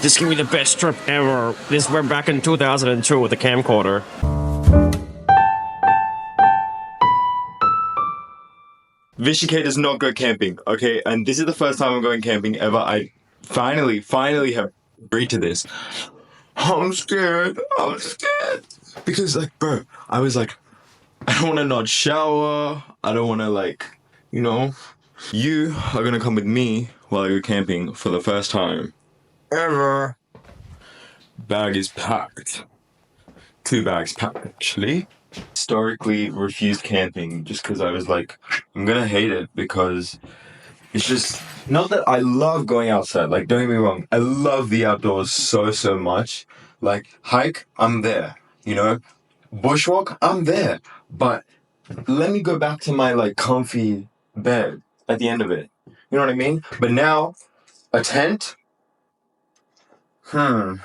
This can be the best trip ever. This went back in 2002 with the camcorder. YALL does not go camping, okay? And this is the first time I'm going camping ever. I finally have agreed to this. I'm scared. Because, like, bro, I was like, I don't want to not shower. I don't want to, like, you know. You are going to come with me while I go camping for the first time ever. Bag is packed. 2 bags packed, actually. Historically refused camping just because I was like, I'm gonna hate it because it's just not that I love going outside. Like, don't get me wrong, I love the outdoors so much. Like, hike, I'm there. You know, bushwalk, I'm there. But let me go back to my like comfy bed at the end of it. You know what I mean? But now, a tent. I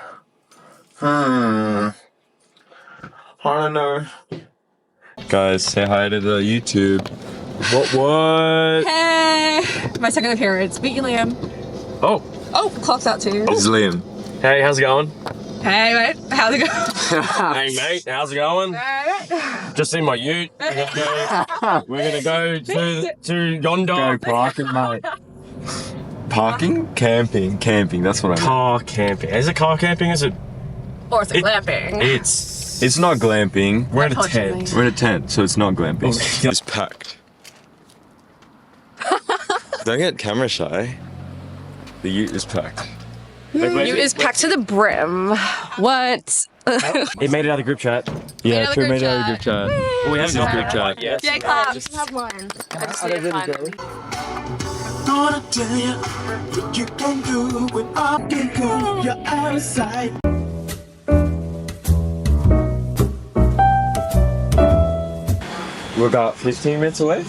don't know. Guys, say hi to the YouTube. What? Hey! My second appearance. Meet you, Liam. Oh. Oh, clock's out too. This is Liam. Hey, how's it going? Hey, mate. How's it going? Hey, mate. How's it going? Just seen my ute. We're gonna go to yonder. Go parking, mate. Parking? Camping. That's what I meant. Car camping. Is it car camping? Is it? Or is it glamping? It's not glamping. We're in a tent. We're in a tent, so it's not glamping. It's packed. Don't get camera shy. The ute is packed. Ute is packed to the brim. What? It made it out of the group chat. Yeah, true, made it out of the group chat. We haven't got group chat. yet. Yeah, claps. Have one. I just need to find them. Gonna tell you what you can do when I can go. You're outside. We're about 15 minutes away?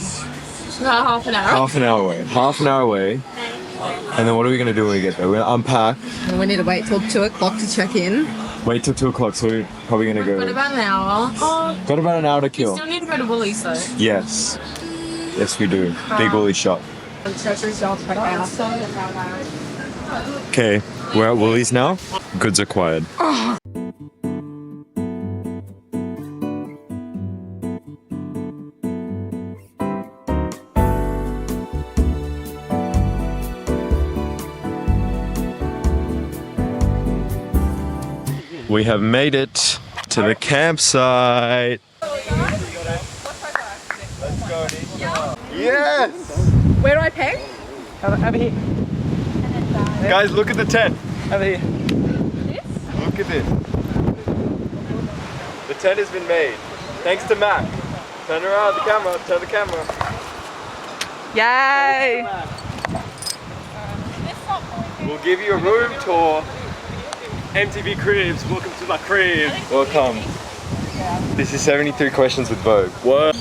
About half an hour. Half an hour away. And then what are we going to do when we get there? We're going to unpack. And we need to wait till 2 o'clock to check in. Wait till 2 o'clock, so we're probably going to go. Got about an hour. Got about an hour to kill. Still need to go to Woolies though. Yes. Yes, we do. Big Woolly shop. Okay, we're at Woolies now. Goods acquired. We have made it to the campsite. Yes! Where do I pay? Over here. Guys, look at the tent. Over here. Look at this. The tent has been made. Thanks to Mac. Turn around the camera. Turn the camera. Yay! We'll give you a room tour. MTV Cribs, welcome to my crib. Welcome. This is 73 Questions with Vogue. What?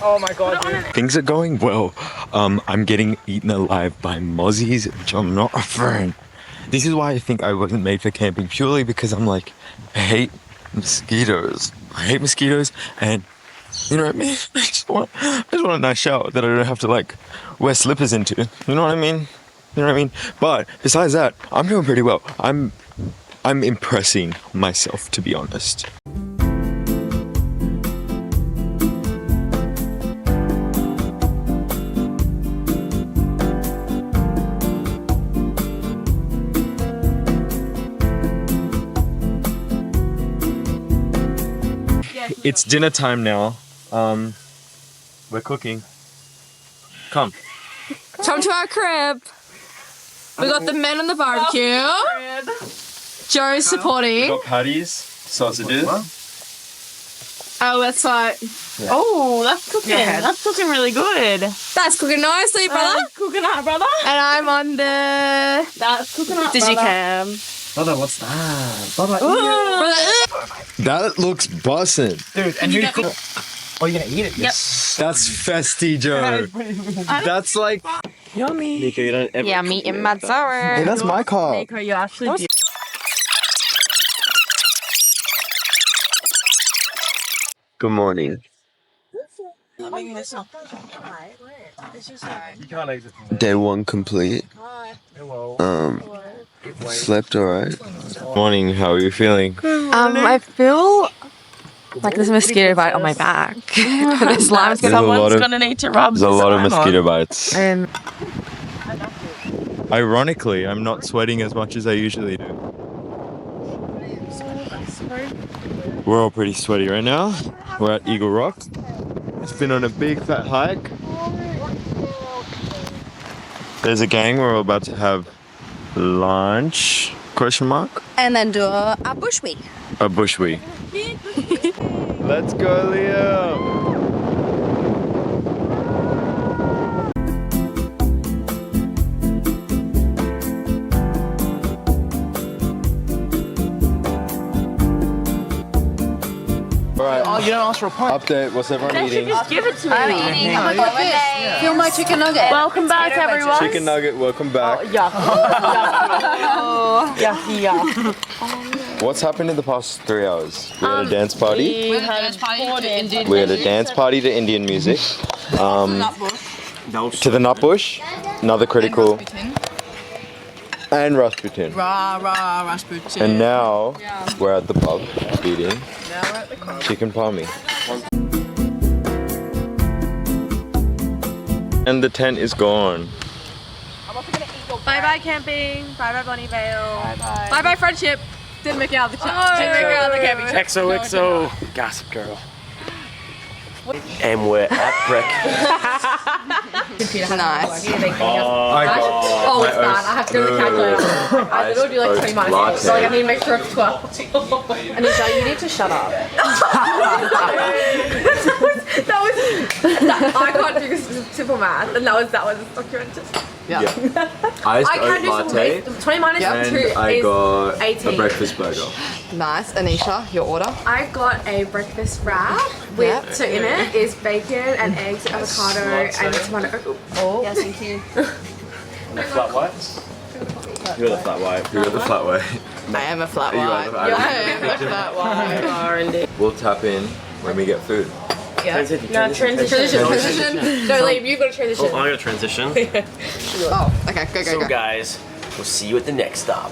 Oh my god, dude. Things are going well. I'm getting eaten alive by mozzies, which I'm not a fan. This is why I think I wasn't made for camping, purely because I'm like, I hate mosquitoes. And you know what I mean? I just want a nice shower that I don't have to like wear slippers into. You know what I mean? But besides that, I'm doing pretty well. I'm impressing myself, to be honest. It's dinner time now. We're cooking. Come to our crib. We got the men on the barbecue. Joe's supporting. We got patties, sausages. Oh, that's right. Yeah. Oh, that's cooking. Yeah. That's cooking really good. That's cooking nicely, brother. Cooking hot, brother. And I'm on the... That's cooking hot, Digicam. Brother, what's that? Brother, that looks bussin'. Dude, and you cook. Oh, you're gonna eat it? Yep. That's festy, Joe. That's like yummy. Nico, you don't ever. Yeah, meat and mud sour. Hey, that's my car. Nico, you actually do. Good morning. You can't exit from there. Day 1 complete. Slept alright. Morning, how are you feeling? I feel like there's a mosquito bite on my back. The slime's gonna. Someone's gonna need to rub There's a lot of mosquito bites. And Ironically, I'm not sweating as much as I usually do. We're all pretty sweaty right now. We're at Eagle Rock. It's been on a big fat hike. There's a gang. We're all about to have lunch? Question mark? And then do a bushweek. A bushweek. Let's go, Leo! Alright. Oh, you don't ask for a pint. Update, what's everyone eating? Just give it to me. I'm eating Feel my chicken nugget. Welcome back, everyone. Chicken nugget, welcome back. Yuck. Yucky, yuck. What's happened in the past 3 hours? We had a dance party. We had a dance party to Indian music. To the nut bush. Another critical. And Rasputin. Rasputin. And now we're at the pub eating chicken palmy. And the tent is gone. bye bye camping. Bye bye Bonnie Vale. Bye bye. Bye bye friendship. Didn't make it out of the Didn't make it out of the camping trip. XOXO, Gossip Girl. And we're at breakfast. Nice. I got Oh, it's bad. I have to go to the calculator. I literally do like 20 minutes. So like, I need to make sure it's 12. Anisha, you need to shut up. I can't do simple math, and that was documented. Yeah. Iced I can oat do latte. 20 minus And 2 I is got 18. a breakfast burger. Nice. Anisha, your order? I got a breakfast wrap with, so in it is bacon and eggs, avocado, and tomato. Oh. Yes, thank you. Flat whites? You're the flat white. You're the flat white. I am a flat You are white. the flat white. I am a flat white. R&D. We'll tap in when we get food. No, transition. No, Liam, you got to transition. Oh, I gotta transition. Oh, okay, go. So guys, we'll see you at the next stop.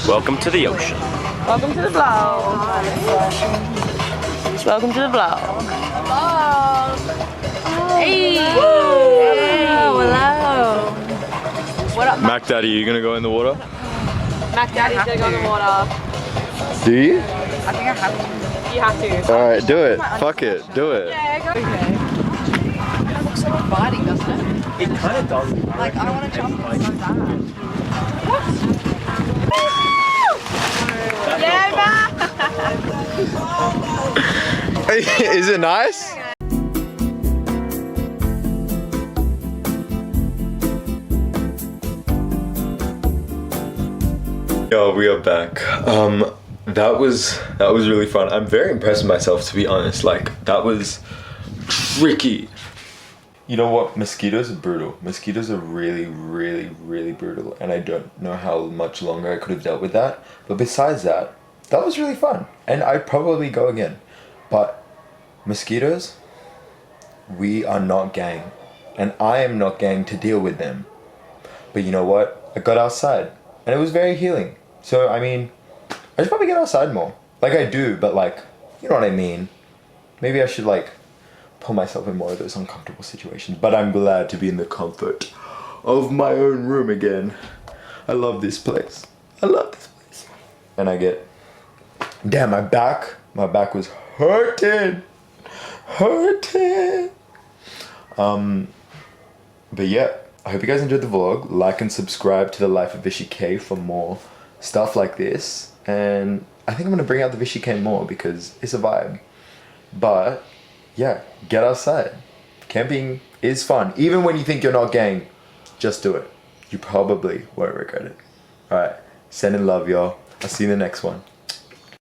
Welcome to the ocean. Welcome to the vlog. Welcome to the vlog. Hey. Hello. What up, Mac Daddy, you gonna go in the water? Mac Daddy's going to go in the water. Do you? I think I have to. You have to. Alright, do it. Fuck it. Do it. Yeah, go. It looks so inviting, doesn't it? It kind of does. Like, I want to jump in so bad. Is it nice? Yo, we are back. That was really fun. I'm very impressed with myself, to be honest. Like, that was tricky. You know what? Mosquitoes are brutal. Mosquitoes are really, really, really brutal. And I don't know how much longer I could have dealt with that. But besides that, that was really fun. And I'd probably go again. But mosquitoes, we are not gang. And I am not gang to deal with them. But you know what? I got outside. And it was very healing. So, I mean, I should probably get outside more. Like I do, but like, you know what I mean? Maybe I should like pull myself in more of those uncomfortable situations. But I'm glad to be in the comfort of my own room again. I love this place. I love this place. And I get, damn, my back was hurting. But yeah, I hope you guys enjoyed the vlog. Like and subscribe to the Life of YALL for more stuff like this. And I think I'm gonna bring out the YALL more because it's a vibe. But yeah, get outside. Camping is fun. Even when you think you're not gang, just do it. You probably won't regret it. Alright, send in love, y'all. I'll see you in the next one.